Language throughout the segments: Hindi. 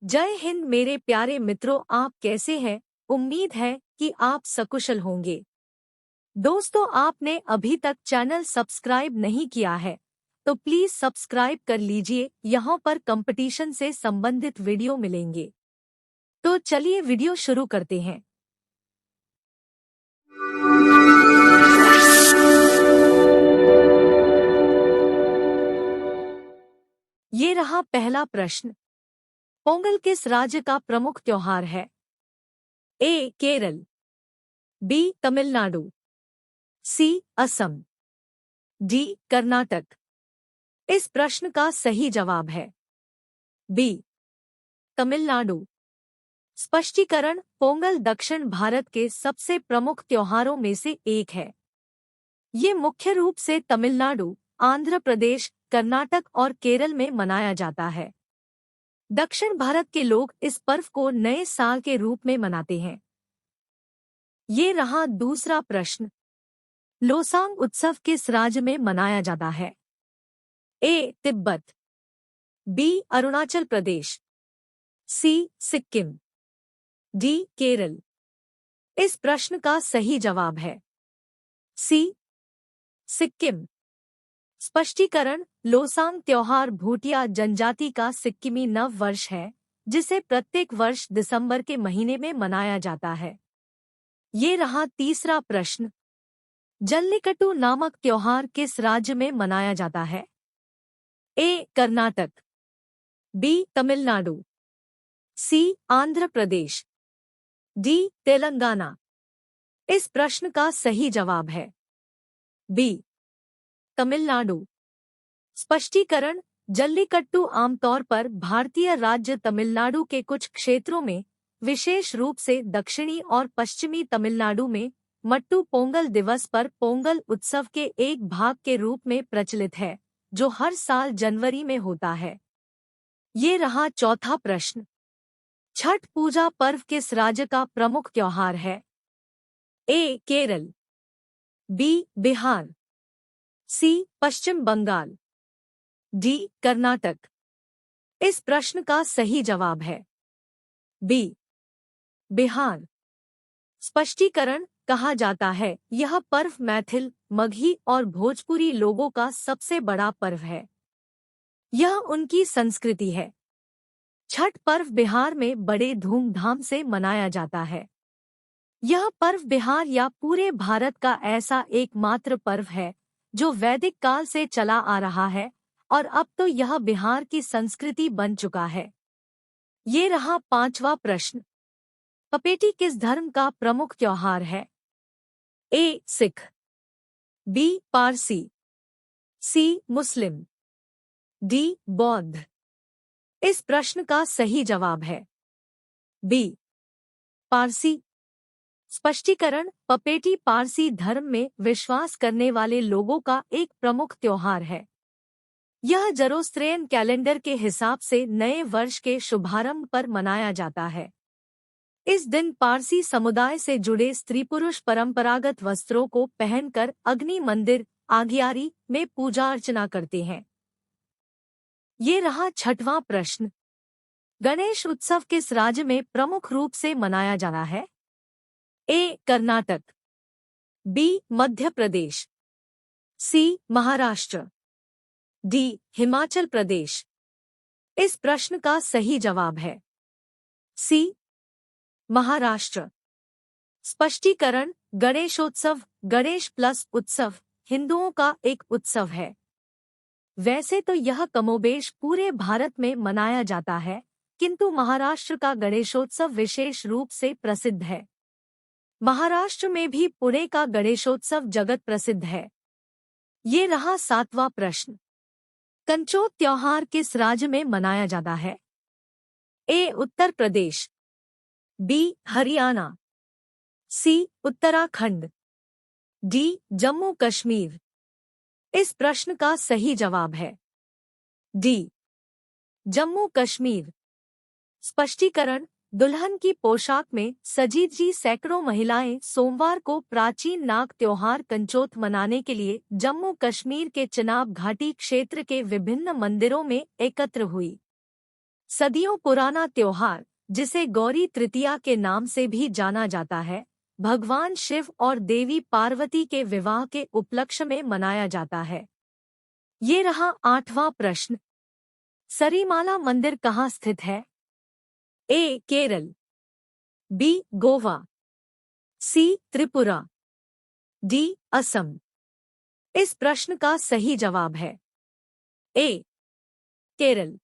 जय हिंद मेरे प्यारे मित्रों, आप कैसे हैं? उम्मीद है कि आप सकुशल होंगे। दोस्तों, आपने अभी तक चैनल सब्सक्राइब नहीं किया है तो प्लीज सब्सक्राइब कर लीजिए। यहाँ पर कंपटीशन से संबंधित वीडियो मिलेंगे। तो चलिए वीडियो शुरू करते हैं। ये रहा पहला प्रश्न। पोंगल किस राज्य का प्रमुख त्योहार है? ए. केरल, बी. तमिलनाडु, सी. असम, डी. कर्नाटक। इस प्रश्न का सही जवाब है बी. तमिलनाडु। स्पष्टीकरण: पोंगल दक्षिण भारत के सबसे प्रमुख त्योहारों में से एक है। ये मुख्य रूप से तमिलनाडु, आंध्र प्रदेश, कर्नाटक और केरल में मनाया जाता है। दक्षिण भारत के लोग इस पर्व को नए साल के रूप में मनाते हैं। ये रहा दूसरा प्रश्न। लोसांग उत्सव किस राज्य में मनाया जाता है? ए. तिब्बत, बी. अरुणाचल प्रदेश, सी. सिक्किम, डी. केरल। इस प्रश्न का सही जवाब है सी. सिक्किम। स्पष्टीकरण: लोसांग त्योहार भूटिया जनजाति का सिक्किमी नव वर्ष है, जिसे प्रत्येक वर्ष दिसंबर के महीने में मनाया जाता है। ये रहा तीसरा प्रश्न। जल्लीकट्टू नामक त्योहार किस राज्य में मनाया जाता है? ए. कर्नाटक, बी. तमिलनाडु, सी. आंध्र प्रदेश, डी. तेलंगाना। इस प्रश्न का सही जवाब है बी. तमिलनाडु। स्पष्टीकरण: जल्लीकट्टू आमतौर पर भारतीय राज्य तमिलनाडु के कुछ क्षेत्रों में, विशेष रूप से दक्षिणी और पश्चिमी तमिलनाडु में, मट्टू पोंगल दिवस पर पोंगल उत्सव के एक भाग के रूप में प्रचलित है, जो हर साल जनवरी में होता है। ये रहा चौथा प्रश्न। छठ पूजा पर्व किस राज्य का प्रमुख त्योहार है? ए. केरल, बी. बिहार, सी. पश्चिम बंगाल, डी. कर्नाटक। इस प्रश्न का सही जवाब है बी. बिहार। स्पष्टीकरण: कहा जाता है यह पर्व मैथिल, मगही और भोजपुरी लोगों का सबसे बड़ा पर्व है। यह उनकी संस्कृति है। छठ पर्व बिहार में बड़े धूमधाम से मनाया जाता है। यह पर्व बिहार या पूरे भारत का ऐसा एकमात्र पर्व है जो वैदिक काल से चला आ रहा है और अब तो यह बिहार की संस्कृति बन चुका है। ये रहा पांचवा प्रश्न। पपेटी किस धर्म का प्रमुख त्योहार है? ए. सिख, बी. पारसी, सी. मुस्लिम, डी. बौद्ध। इस प्रश्न का सही जवाब है बी. पारसी। स्पष्टीकरण: पपेटी पारसी धर्म में विश्वास करने वाले लोगों का एक प्रमुख त्योहार है। यह जरोस्त्रेयन कैलेंडर के हिसाब से नए वर्ष के शुभारंभ पर मनाया जाता है। इस दिन पारसी समुदाय से जुड़े स्त्री पुरुष परंपरागत वस्त्रों को पहनकर अग्नि मंदिर आगियारी में पूजा अर्चना करते हैं। ये रहा छठवां प्रश्न। गणेश उत्सव किस राज्य में प्रमुख रूप से मनाया जाता है? ए. कर्नाटक, बी. मध्य प्रदेश, सी. महाराष्ट्र, डी. हिमाचल प्रदेश। इस प्रश्न का सही जवाब है सी. महाराष्ट्र। स्पष्टीकरण: गणेशोत्सव, गणेश प्लस उत्सव, हिंदुओं का एक उत्सव है। वैसे तो यह कमोबेश पूरे भारत में मनाया जाता है, किंतु महाराष्ट्र का गणेशोत्सव विशेष रूप से प्रसिद्ध है। महाराष्ट्र में भी पुणे का गणेशोत्सव जगत प्रसिद्ध है। ये रहा सातवां प्रश्न। कंचोट त्योहार किस राज्य में मनाया जाता है? ए. उत्तर प्रदेश, बी. हरियाणा, सी. उत्तराखंड, डी. जम्मू कश्मीर। इस प्रश्न का सही जवाब है डी. जम्मू कश्मीर। स्पष्टीकरण: दुल्हन की पोशाक में सजी सैकड़ों महिलाएं सोमवार को प्राचीन नाग त्योहार कंचोट मनाने के लिए जम्मू कश्मीर के चिनाब घाटी क्षेत्र के विभिन्न मंदिरों में एकत्र हुई। सदियों पुराना त्योहार, जिसे गौरी तृतीया के नाम से भी जाना जाता है, भगवान शिव और देवी पार्वती के विवाह के उपलक्ष्य में मनाया जाता है। ये रहा 8वां प्रश्न। सरीमाला मंदिर कहाँ स्थित है? ए. केरल, बी. गोवा, सी. त्रिपुरा, डी. असम। इस प्रश्न का सही जवाब है ए. केरल।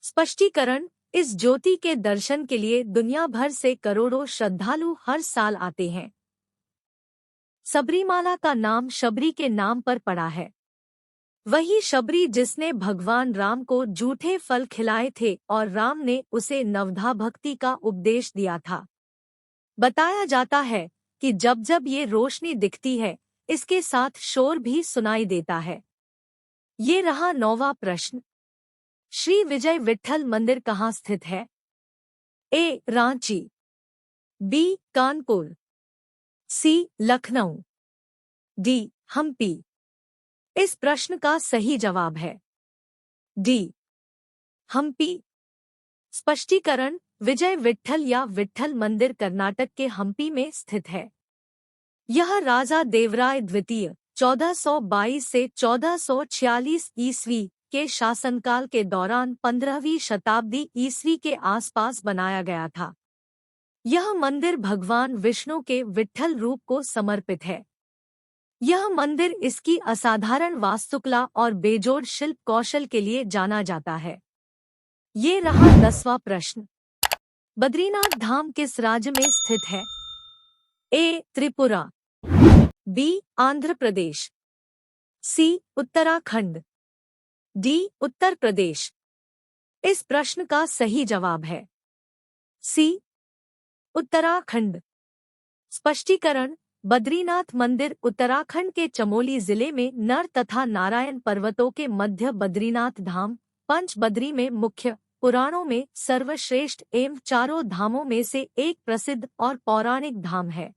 स्पष्टीकरण: इस ज्योति के दर्शन के लिए दुनिया भर से करोड़ों श्रद्धालु हर साल आते हैं। सबरीमाला का नाम शबरी के नाम पर पड़ा है। वही शबरी जिसने भगवान राम को जूठे फल खिलाए थे और राम ने उसे नवधा भक्ति का उपदेश दिया था। बताया जाता है कि जब जब ये रोशनी दिखती है, इसके साथ शोर भी सुनाई देता है। ये रहा 9वां प्रश्न। श्री विजय विट्ठल मंदिर कहाँ स्थित है? ए. रांची, बी. कानपुर, सी. लखनऊ, डी. हम्पी। इस प्रश्न का सही जवाब है डी. हम्पी। स्पष्टीकरण: विजय विट्ठल या विट्ठल मंदिर कर्नाटक के हम्पी में स्थित है। यह राजा देवराय द्वितीय 1422 से 1446 ईस्वी के शासनकाल के दौरान 15वीं शताब्दी ईस्वी के आसपास बनाया गया था। यह मंदिर भगवान विष्णु के विट्ठल रूप को समर्पित है। यह मंदिर इसकी असाधारण वास्तुकला और बेजोड़ शिल्प कौशल के लिए जाना जाता है। ये रहा 10वां प्रश्न। बद्रीनाथ धाम किस राज्य में स्थित है? ए. त्रिपुरा, बी. आंध्र प्रदेश, सी. उत्तराखंड, डी. उत्तर प्रदेश। इस प्रश्न का सही जवाब है सी. उत्तराखंड। स्पष्टीकरण: बद्रीनाथ मंदिर उत्तराखंड के चमोली जिले में नर तथा नारायण पर्वतों के मध्य बद्रीनाथ धाम, पंच बद्री में मुख्य, पुराणों में सर्वश्रेष्ठ एवं चारों धामों में से एक प्रसिद्ध और पौराणिक धाम है।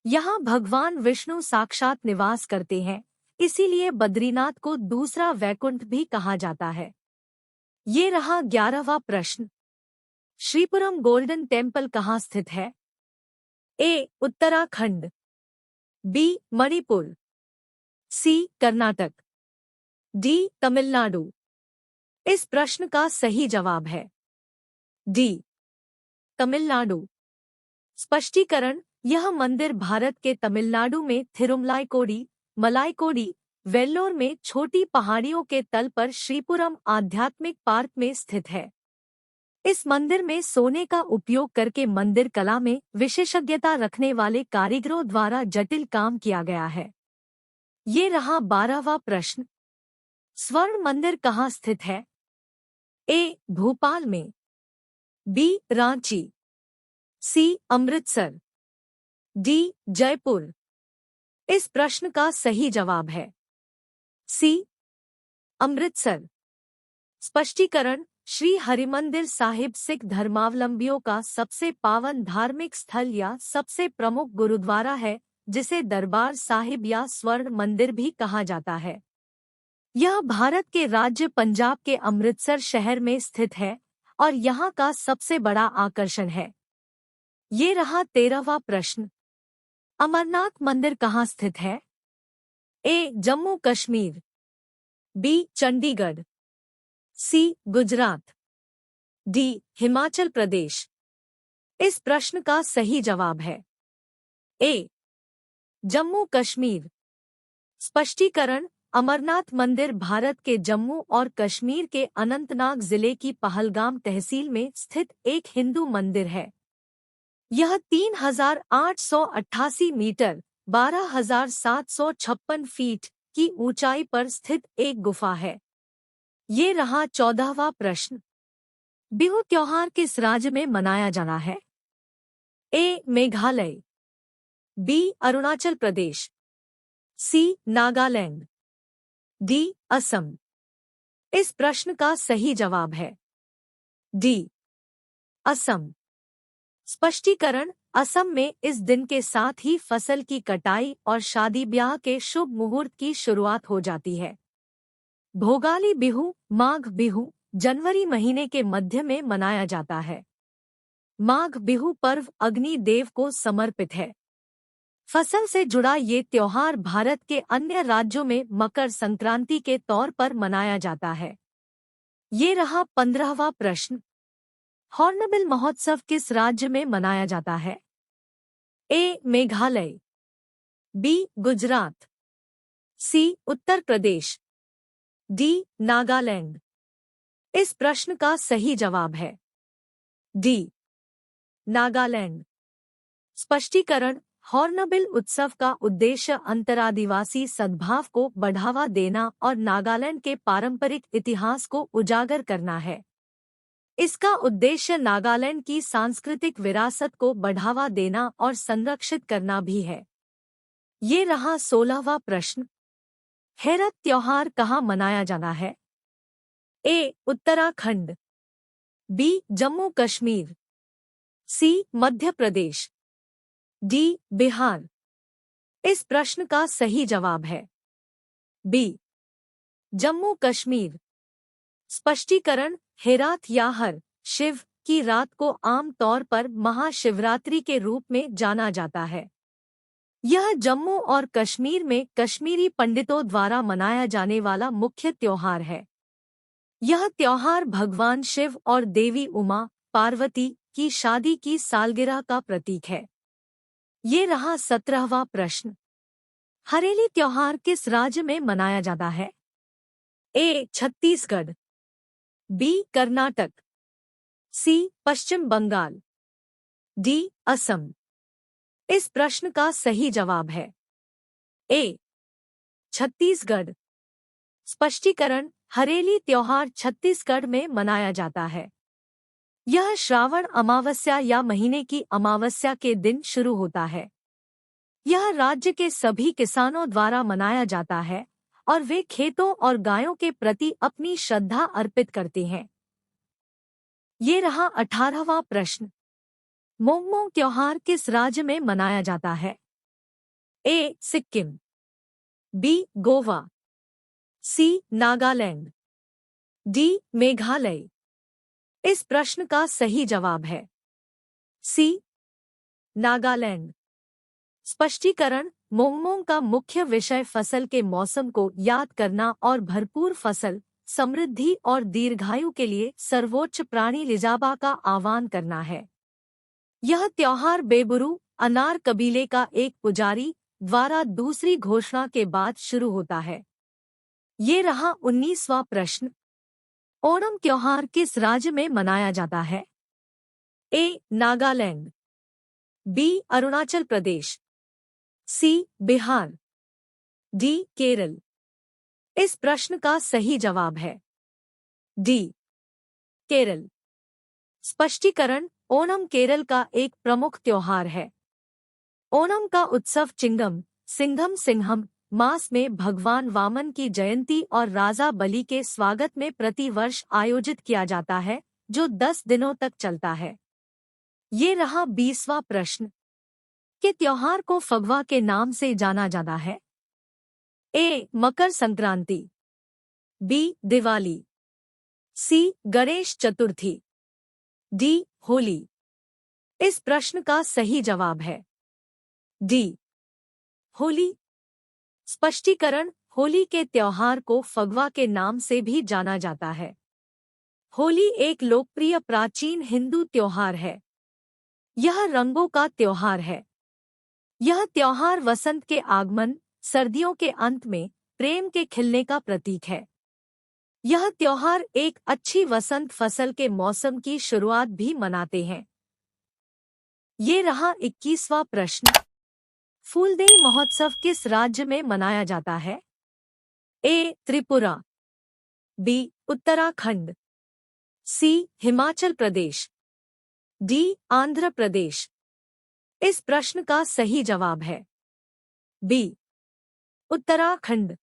यहाँ भगवान विष्णु साक्षात निवास करते हैं, इसीलिए बद्रीनाथ को दूसरा वैकुंठ भी कहा जाता है। ये रहा 11वां प्रश्न। श्रीपुरम गोल्डन टेम्पल कहाँ स्थित है? ए. उत्तराखंड, बी. मणिपुर, सी. कर्नाटक, डी. तमिलनाडु। इस प्रश्न का सही जवाब है डी. तमिलनाडु। स्पष्टीकरण: यह मंदिर भारत के तमिलनाडु में थिरुमलाईकोडी, मलाईकोडी, वेल्लोर में छोटी पहाड़ियों के तल पर श्रीपुरम आध्यात्मिक पार्क में स्थित है। इस मंदिर में सोने का उपयोग करके मंदिर कला में विशेषज्ञता रखने वाले कारीगरों द्वारा जटिल काम किया गया है। ये रहा 12वां प्रश्न। स्वर्ण मंदिर कहाँ स्थित है? ए. भोपाल में, बी. रांची, सी. अमृतसर, डी. जयपुर। इस प्रश्न का सही जवाब है सी. अमृतसर। स्पष्टीकरण: श्री हरिमंदिर साहिब सिख धर्मावलंबियों का सबसे पावन धार्मिक स्थल या सबसे प्रमुख गुरुद्वारा है, जिसे दरबार साहिब या स्वर्ण मंदिर भी कहा जाता है। यह भारत के राज्य पंजाब के अमृतसर शहर में स्थित है और यहाँ का सबसे बड़ा आकर्षण है। ये रहा 13वां प्रश्न। अमरनाथ मंदिर कहाँ स्थित है? ए. जम्मू कश्मीर, बी. चंडीगढ़, सी. गुजरात, डी. हिमाचल प्रदेश। इस प्रश्न का सही जवाब है ए. जम्मू कश्मीर। स्पष्टीकरण: अमरनाथ मंदिर भारत के जम्मू और कश्मीर के अनंतनाग जिले की पहलगाम तहसील में स्थित एक हिंदू मंदिर है। यह 3888 मीटर 12,756 फीट की ऊंचाई पर स्थित एक गुफा है। ये रहा 14वां प्रश्न। बिहू त्योहार किस राज्य में मनाया जाना है? ए. मेघालय, बी. अरुणाचल प्रदेश, सी. नागालैंड, डी. असम। इस प्रश्न का सही जवाब है डी. असम। स्पष्टीकरण: असम में इस दिन के साथ ही फसल की कटाई और शादी ब्याह के शुभ मुहूर्त की शुरुआत हो जाती है। भोगाली बिहू, माघ बिहू, जनवरी महीने के मध्य में मनाया जाता है। माघ बिहू पर्व अग्नि देव को समर्पित है। फसल से जुड़ा ये त्योहार भारत के अन्य राज्यों में मकर संक्रांति के तौर पर मनाया जाता है। ये रहा 15वां प्रश्न। हॉर्नबिल महोत्सव किस राज्य में मनाया जाता है? ए. मेघालय, बी. गुजरात, सी. उत्तर प्रदेश, डी. नागालैंड। इस प्रश्न का सही जवाब है डी. नागालैंड। स्पष्टीकरण। हॉर्नबिल उत्सव का उद्देश्य अंतरादिवासी सद्भाव को बढ़ावा देना और नागालैंड के पारंपरिक इतिहास को उजागर करना है। इसका उद्देश्य नागालैंड की सांस्कृतिक विरासत को बढ़ावा देना और संरक्षित करना भी है। ये रहा 16वां प्रश्न। हेरत त्योहार कहाँ मनाया जाना है? ए. उत्तराखंड, बी. जम्मू कश्मीर, सी. मध्य प्रदेश, डी. बिहार। इस प्रश्न का सही जवाब है बी. जम्मू कश्मीर। स्पष्टीकरण। हेरात या हर शिव की रात को आम तौर पर महाशिवरात्रि के रूप में जाना जाता है। यह जम्मू और कश्मीर में कश्मीरी पंडितों द्वारा मनाया जाने वाला मुख्य त्योहार है। यह त्योहार भगवान शिव और देवी उमा पार्वती की शादी की सालगिरह का प्रतीक है। ये रहा 17वां प्रश्न। हरेली त्योहार किस राज्य में मनाया जाता है? ए. छत्तीसगढ़, बी. कर्नाटक, सी. पश्चिम बंगाल, डी. असम। इस प्रश्न का सही जवाब है ए. छत्तीसगढ़। स्पष्टीकरण। हरेली त्योहार छत्तीसगढ़ में मनाया जाता है। यह श्रावण अमावस्या या महीने की अमावस्या के दिन शुरू होता है। यह राज्य के सभी किसानों द्वारा मनाया जाता है और वे खेतों और गायों के प्रति अपनी श्रद्धा अर्पित करते हैं। ये रहा 18वां प्रश्न। मोंगमोंग त्योहार किस राज्य में मनाया जाता है? ए. सिक्किम, बी. गोवा, सी. नागालैंड, डी. मेघालय। इस प्रश्न का सही जवाब है सी. नागालैंड। स्पष्टीकरण। मोंगमोंग का मुख्य विषय फसल के मौसम को याद करना और भरपूर फसल, समृद्धि और दीर्घायु के लिए सर्वोच्च प्राणी लिजाबा का आह्वान करना है। यह त्योहार बेबुरु अनार कबीले का एक पुजारी द्वारा दूसरी घोषणा के बाद शुरू होता है। ये रहा 19वां प्रश्न। ओणम त्योहार किस राज्य में मनाया जाता है? ए. नागालैंड, बी. अरुणाचल प्रदेश, सी. बिहार, डी. केरल। इस प्रश्न का सही जवाब है डी. केरल। स्पष्टीकरण। ओणम केरल का एक प्रमुख त्योहार है। ओणम का उत्सव चिंगम सिंघम सिंहम मास में भगवान वामन की जयंती और राजा बलि के स्वागत में प्रतिवर्ष आयोजित किया जाता है, जो 10 दिनों तक चलता है। ये रहा 20वां प्रश्न। के त्योहार को फगवा के नाम से जाना जाता है? ए. मकर संक्रांति, बी. दिवाली, सी. गणेश चतुर्थी, डी. होली। इस प्रश्न का सही जवाब है डी. होली। स्पष्टीकरण। होली के त्योहार को फगवा के नाम से भी जाना जाता है। होली एक लोकप्रिय प्राचीन हिंदू त्योहार है। यह रंगों का त्योहार है। यह त्योहार वसंत के आगमन, सर्दियों के अंत में प्रेम के खिलने का प्रतीक है। यह त्योहार एक अच्छी वसंत फसल के मौसम की शुरुआत भी मनाते हैं। ये रहा 21वां प्रश्न। फूलदेई महोत्सव किस राज्य में मनाया जाता है? ए. त्रिपुरा, बी. उत्तराखंड, सी. हिमाचल प्रदेश, डी. आंध्र प्रदेश। इस प्रश्न का सही जवाब है बी. उत्तराखंड।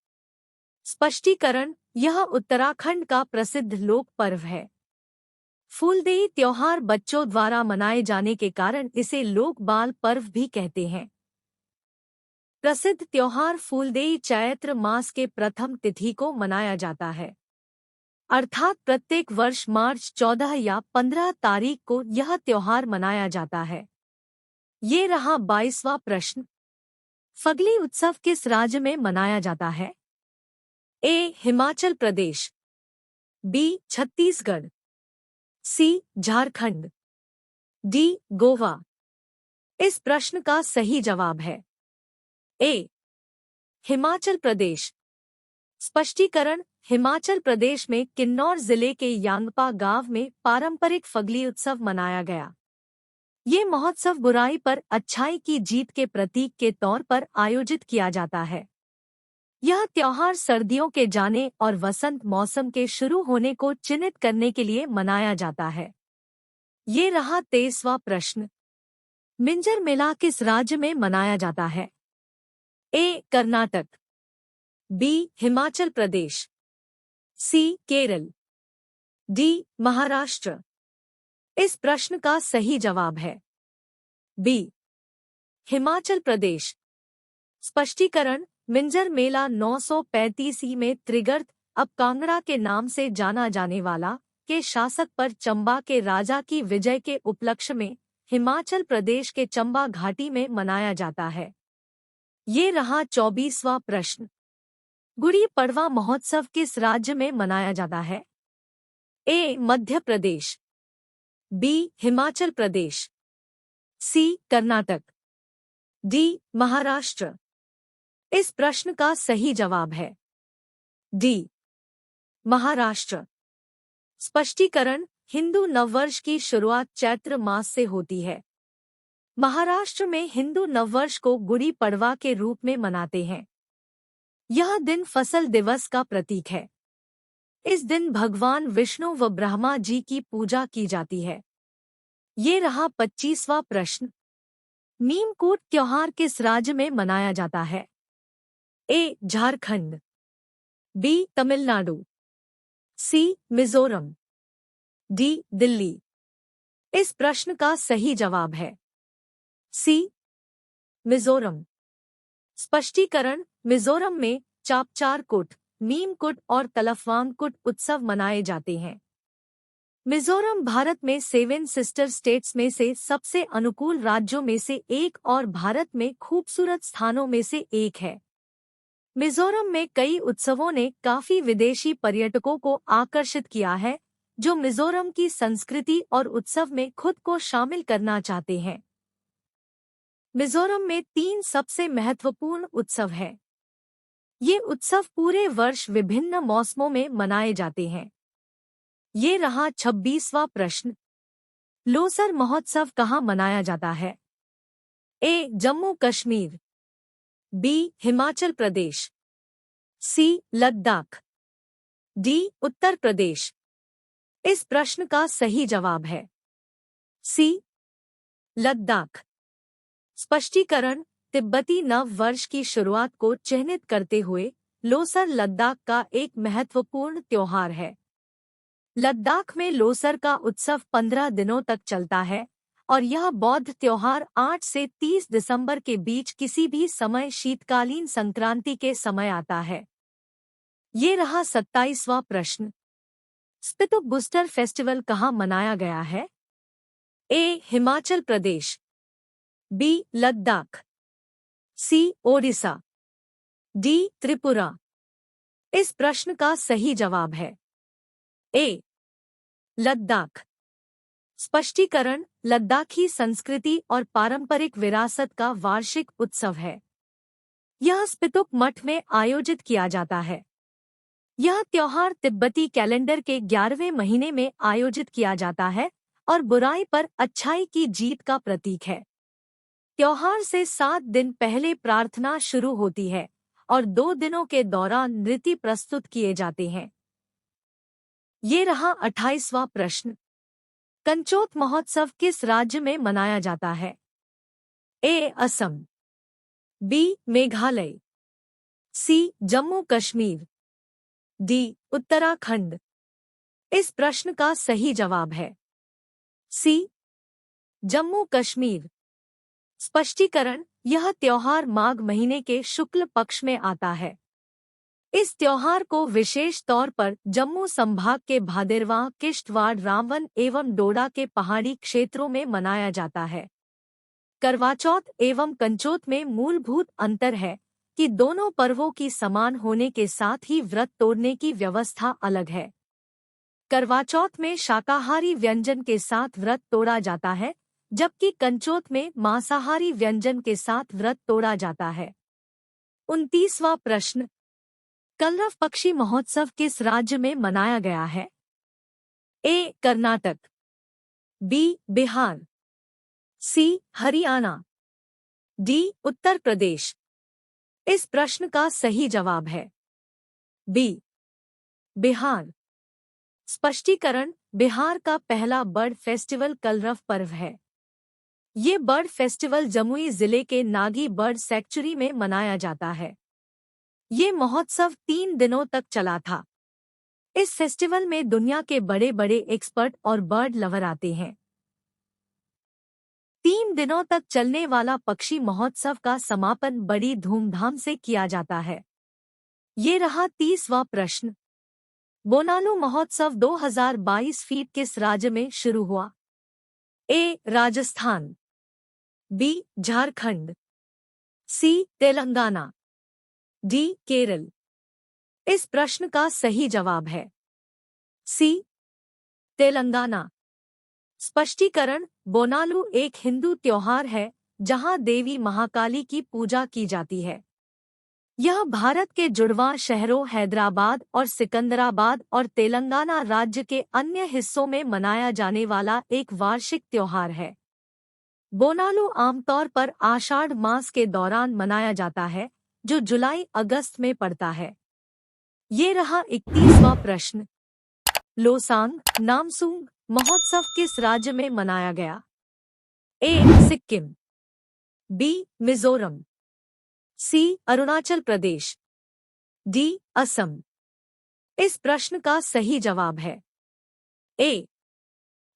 स्पष्टीकरण। यह उत्तराखंड का प्रसिद्ध लोक पर्व है। फूलदेई त्योहार बच्चों द्वारा मनाए जाने के कारण इसे लोक बाल पर्व भी कहते हैं। प्रसिद्ध त्योहार फूलदेई चैत्र मास के प्रथम तिथि को मनाया जाता है। अर्थात प्रत्येक वर्ष मार्च 14 या 15 तारीख को यह त्योहार मनाया जाता है। ये रहा 22वां प्रश्न। फगली उत्सव किस राज्य में मनाया जाता है? ए. हिमाचल प्रदेश, बी. छत्तीसगढ़, सी. झारखंड, डी. गोवा। इस प्रश्न का सही जवाब है ए. हिमाचल प्रदेश। स्पष्टीकरण: हिमाचल प्रदेश में किन्नौर जिले के यांगपा गांव में पारंपरिक फगली उत्सव मनाया गया। ये महोत्सव बुराई पर अच्छाई की जीत के प्रतीक के तौर पर आयोजित किया जाता है। यह त्योहार सर्दियों के जाने और वसंत मौसम के शुरू होने को चिन्हित करने के लिए मनाया जाता है। ये रहा 23वां प्रश्न। मिंजर मेला किस राज्य में मनाया जाता है? ए. कर्नाटक, बी. हिमाचल प्रदेश, सी. केरल, डी. महाराष्ट्र। इस प्रश्न का सही जवाब है बी. हिमाचल प्रदेश। स्पष्टीकरण: मिंजर मेला 935 में त्रिगर्त, अब कांगड़ा के नाम से जाना जाने वाला, के शासक पर चंबा के राजा की विजय के उपलक्ष्य में हिमाचल प्रदेश के चंबा घाटी में मनाया जाता है। ये रहा 24वां प्रश्न। गुड़ी पड़वा महोत्सव किस राज्य में मनाया जाता है? ए. मध्य प्रदेश, बी. हिमाचल प्रदेश, सी. कर्नाटक, डी. महाराष्ट्र। इस प्रश्न का सही जवाब है डी. महाराष्ट्र। स्पष्टीकरण: हिंदू नववर्ष की शुरुआत चैत्र मास से होती है। महाराष्ट्र में हिंदू नववर्ष को गुड़ी पड़वा के रूप में मनाते हैं। यह दिन फसल दिवस का प्रतीक है। इस दिन भगवान विष्णु व ब्रह्मा जी की पूजा की जाती है। ये रहा 25वां प्रश्न। नीमकूट त्योहार किस राज्य में मनाया जाता है? ए. झारखंड, बी. तमिलनाडु, सी. मिजोरम, डी. दिल्ली। इस प्रश्न का सही जवाब है सी. मिजोरम। स्पष्टीकरण: मिजोरम में चापचारकुट, नीमकुट और तलफवांगकुट उत्सव मनाए जाते हैं। मिजोरम भारत में 7 सिस्टर स्टेट्स में से सबसे अनुकूल राज्यों में से एक और भारत में खूबसूरत स्थानों में से एक है। मिजोरम में कई उत्सवों ने काफी विदेशी पर्यटकों को आकर्षित किया है, जो मिजोरम की संस्कृति और उत्सव में खुद को शामिल करना चाहते हैं। मिजोरम में 3 सबसे महत्वपूर्ण उत्सव हैं। ये उत्सव पूरे वर्ष विभिन्न मौसमों में मनाए जाते हैं। ये रहा 26वां प्रश्न। लोसर महोत्सव कहाँ मनाया जाता है? ए. जम्मू कश्मीर, बी. हिमाचल प्रदेश, सी. लद्दाख, डी. उत्तर प्रदेश। इस प्रश्न का सही जवाब है सी. लद्दाख। स्पष्टीकरण: तिब्बती नव वर्ष की शुरुआत को चिह्नित करते हुए लोसर लद्दाख का एक महत्वपूर्ण त्योहार है। लद्दाख में लोसर का उत्सव 15 दिनों तक चलता है और यह बौद्ध त्योहार 8 से 30 दिसंबर के बीच किसी भी समय शीतकालीन संक्रांति के समय आता है। ये रहा 27वां प्रश्न। स्पितुक बूस्टर फेस्टिवल कहाँ मनाया गया है? ए. हिमाचल प्रदेश, बी. लद्दाख, सी. ओडिशा, डी. त्रिपुरा। इस प्रश्न का सही जवाब है ए. लद्दाख। स्पष्टीकरण: लद्दाखी संस्कृति और पारंपरिक विरासत का वार्षिक उत्सव है। यह स्पितुक मठ में आयोजित किया जाता है। यह त्योहार तिब्बती कैलेंडर के 11वें महीने में आयोजित किया जाता है और बुराई पर अच्छाई की जीत का प्रतीक है। त्योहार से 7 दिन पहले प्रार्थना शुरू होती है और 2 दिनों के दौरान नृत्य प्रस्तुत किए जाते हैं। ये रहा 28वां प्रश्न। कंचोत महोत्सव किस राज्य में मनाया जाता है? ए. असम, बी. मेघालय, सी. जम्मू कश्मीर, डी. उत्तराखंड। इस प्रश्न का सही जवाब है सी. जम्मू कश्मीर। स्पष्टीकरण: यह त्योहार माघ महीने के शुक्ल पक्ष में आता है। इस त्योहार को विशेष तौर पर जम्मू संभाग के भादेरवा, किश्तवाड़, रामवन एवं डोडा के पहाड़ी क्षेत्रों में मनाया जाता है। करवा चौथ एवं कंचोत में मूलभूत अंतर है कि दोनों पर्वों की समान होने के साथ ही व्रत तोड़ने की व्यवस्था अलग है। करवा चौथ में शाकाहारी व्यंजन के साथ व्रत तोड़ा जाता है, जबकि कंचोत में मांसाहारी व्यंजन के साथ व्रत तोड़ा जाता है। 29वां प्रश्न, कलरव पक्षी महोत्सव किस राज्य में मनाया गया है? ए. कर्नाटक, बी. बिहार, सी. हरियाणा, डी. उत्तर प्रदेश। इस प्रश्न का सही जवाब है बी. बिहार। स्पष्टीकरण, बिहार का पहला बर्ड फेस्टिवल कलरव पर्व है। ये बर्ड फेस्टिवल जमुई जिले के नागी बर्ड सैंक्चुरी में मनाया जाता है। ये महोत्सव 3 दिनों तक चला था। इस फेस्टिवल में दुनिया के बड़े बड़े एक्सपर्ट और बर्ड लवर आते हैं। 3 दिनों तक चलने वाला पक्षी महोत्सव का समापन बड़ी धूमधाम से किया जाता है। ये रहा 30वां प्रश्न, बोनालू महोत्सव 2022 फीट किस राज्य में शुरू हुआ? ए. राजस्थान, बी. झारखंड, सी. तेलंगाना, डी. केरल। इस प्रश्न का सही जवाब है सी. तेलंगाना। स्पष्टीकरण, बोनालू एक हिंदू त्योहार है जहां देवी महाकाली की पूजा की जाती है। यह भारत के जुड़वां शहरों हैदराबाद और सिकंदराबाद और तेलंगाना राज्य के अन्य हिस्सों में मनाया जाने वाला एक वार्षिक त्योहार है। बोनालू आमतौर पर आषाढ़ मास के दौरान मनाया जाता है, जो जुलाई अगस्त में पड़ता है। ये रहा 31वां प्रश्न, लोसांग नामसूंग महोत्सव किस राज्य में मनाया गया? ए. सिक्किम, बी. मिजोरम, सी. अरुणाचल प्रदेश, डी. असम। इस प्रश्न का सही जवाब है ए.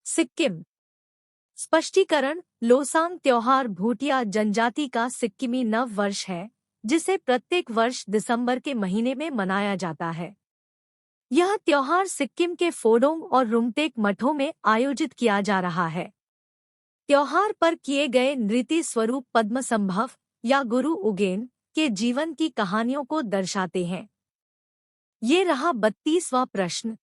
सिक्किम। स्पष्टीकरण, लोसांग त्योहार भूटिया जनजाति का सिक्किमी नव वर्ष है, जिसे प्रत्येक वर्ष दिसंबर के महीने में मनाया जाता है। यह त्योहार सिक्किम के फोडोंग और रुमतेक मठों में आयोजित किया जा रहा है। त्योहार पर किए गए नृत्य स्वरूप पद्मसंभव या गुरु उगेन के जीवन की कहानियों को दर्शाते हैं। ये रहा 32वां प्रश्न,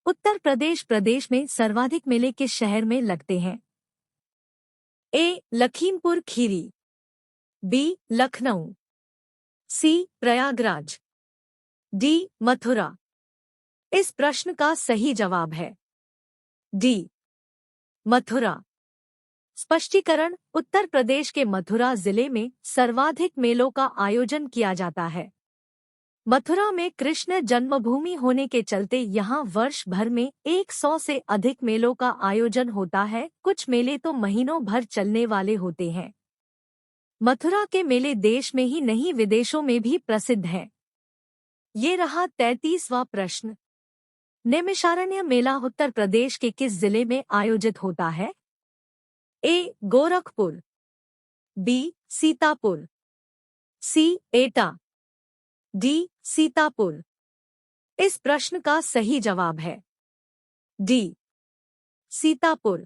उत्तर प्रदेश में सर्वाधिक मेले किस शहर में लगते हैं? ए. लखीमपुर खीरी, बी. लखनऊ, सी. प्रयागराज, डी. मथुरा। इस प्रश्न का सही जवाब है डी. मथुरा। स्पष्टीकरण, उत्तर प्रदेश के मथुरा जिले में सर्वाधिक मेलों का आयोजन किया जाता है। मथुरा में कृष्ण जन्मभूमि होने के चलते यहाँ वर्ष भर में 100 से अधिक मेलों का आयोजन होता है। कुछ मेले तो महीनों भर चलने वाले होते हैं। मथुरा के मेले देश में ही नहीं विदेशों में भी प्रसिद्ध हैं। ये रहा 33वां प्रश्न, नैमिषारण्य मेला उत्तर प्रदेश के किस जिले में आयोजित होता है? ए. गोरखपुर, बी. सीतापुर, सी. एटा, डी. सीतापुर। इस प्रश्न का सही जवाब है डी. सीतापुर।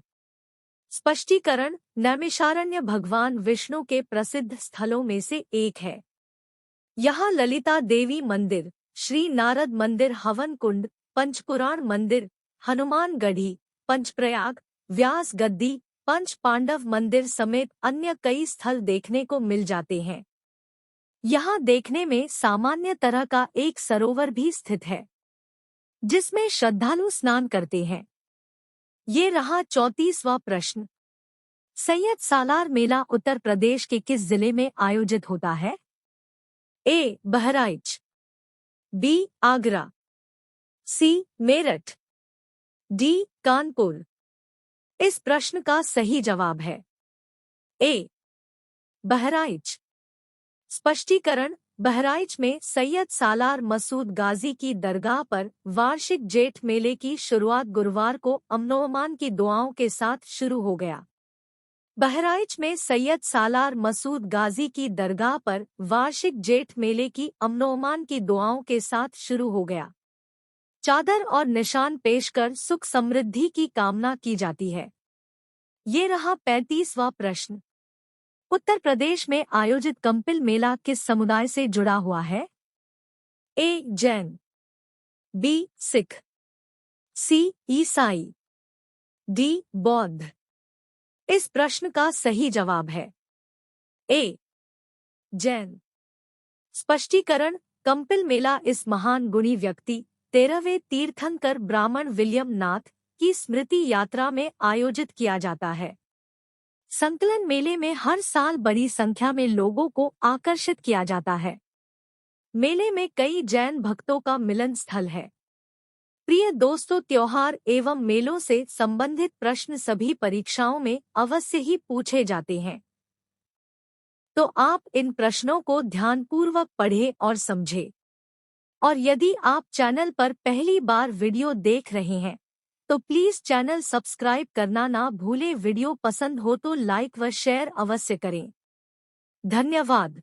स्पष्टीकरण, नैमिषारण्य भगवान विष्णु के प्रसिद्ध स्थलों में से एक है। यहाँ ललिता देवी मंदिर, श्री नारद मंदिर, हवन कुंड, पंचपुराण मंदिर, हनुमान गढ़ी, पंचप्रयाग, व्यास गद्दी, पंच पांडव मंदिर समेत अन्य कई स्थल देखने को मिल जाते हैं। यहाँ देखने में सामान्य तरह का एक सरोवर भी स्थित है, जिसमें श्रद्धालु स्नान करते हैं। ये रहा 34वां प्रश्न, सैयद सालार मेला उत्तर प्रदेश के किस जिले में आयोजित होता है? ए. बहराइच, बी. आगरा, सी. मेरठ, डी. कानपुर। इस प्रश्न का सही जवाब है ए. बहराइच। स्पष्टीकरण, बहराइच में सैयद सालार मसूद गाजी की दरगाह पर वार्षिक जेठ मेले की शुरुआत गुरुवार को अमनोअमान की दुआओं के साथ शुरू हो गया। बहराइच में सैयद सालार मसूद गाजी की दरगाह पर वार्षिक जेठ मेले की अमनोमान की दुआओं के साथ शुरू हो गया। चादर और निशान पेश कर सुख समृद्धि की कामना की जाती है। ये रहा 35वां प्रश्न। उत्तर प्रदेश में आयोजित कंपिल मेला किस समुदाय से जुड़ा हुआ है? ए. जैन, बी. सिख, सी. ईसाई, डी. बौद्ध। इस प्रश्न का सही जवाब है ए. जैन। स्पष्टीकरण: कंपिल मेला इस महान गुणी व्यक्ति 13वें तीर्थंकर ब्राह्मण विलियम नाथ की स्मृति यात्रा में आयोजित किया जाता है। संकलन मेले में हर साल बड़ी संख्या में लोगों को आकर्षित किया जाता है। मेले में कई जैन भक्तों का मिलन स्थल है। प्रिय दोस्तों, त्योहार एवं मेलों से संबंधित प्रश्न सभी परीक्षाओं में अवश्य ही पूछे जाते हैं, तो आप इन प्रश्नों को ध्यानपूर्वक पढ़ें और समझें। और यदि आप चैनल पर पहली बार वीडियो देख रहे हैं तो प्लीज चैनल सब्सक्राइब करना ना भूलें। वीडियो पसंद हो तो लाइक व शेयर अवश्य करें। धन्यवाद।